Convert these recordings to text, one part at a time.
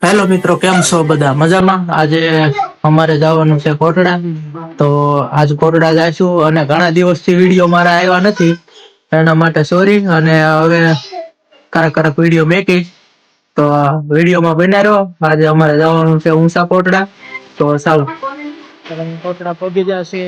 Hello મિત્રો, કેમ છો બધા મજામાં? આજે અમારે જવાનું છે કોટડા. તો આજ કોટડા જઈશું અને ઘણા દિવસથી વિડીયો મારા આવ્યા નથી, એના માટે સોરી. અને હવે કારક વિડીયો મેકીશ, તો વિડીયોમાં બન્યા રહ્યો. આજે અમારે જવાનું છે ઊંસા કોટડા. તો ચાલો કોટડા પગી જશે.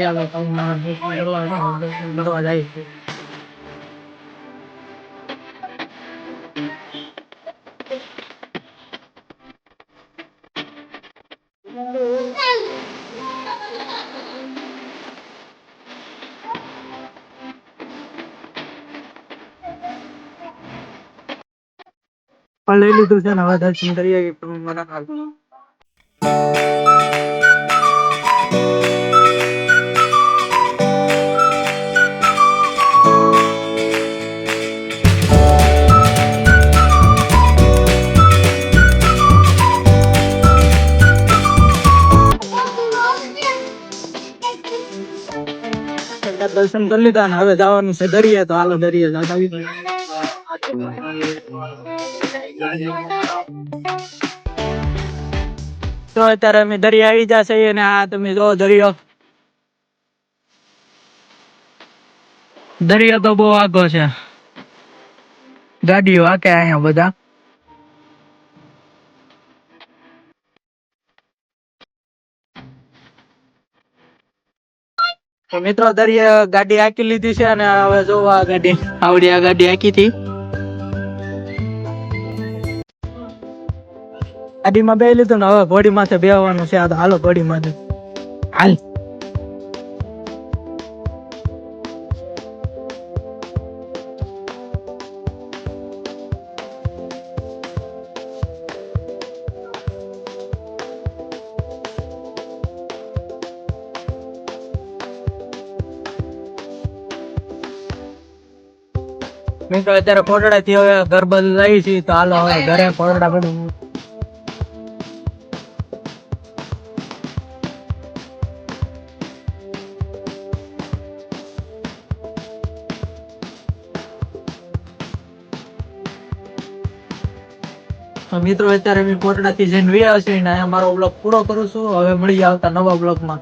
લઈ લીધું છે ને, હવે દર્શન કરીએ. દર્શન કરી લીધા ને હવે જવાનું છે દરિયે. તો હાલો દરિયે જતા આવીએ. તો અત્યારે અમે દરિયા આવી જશે અને આ તમે જો દરિયો તો બહુ આગો છે. ગાડીઓ આકે અહીંયા બધા. તો મિત્રો દરિયા ગાડી આકી લીધી છે અને હવે જો આ ગાડી આવડી આ ગાડી આકી હતી. ગાડીમાં બે લીધું ને હવે ઘોડી માથે બેહવાનું છે. હાલો ઘોડી માથે હાલ. મિત્રો અત્યારે કોટડા થી હવે ઘર બાજુ જઈએ છીએ. તો હાલો હવે ઘરે કોટડા બધું. મિત્રો અત્યારે અમે કોટડા થી જઈને વ્યા છે ને મારો બ્લોગ પૂરો કરું છું. હવે મળી આવતા નવા બ્લોગમાં.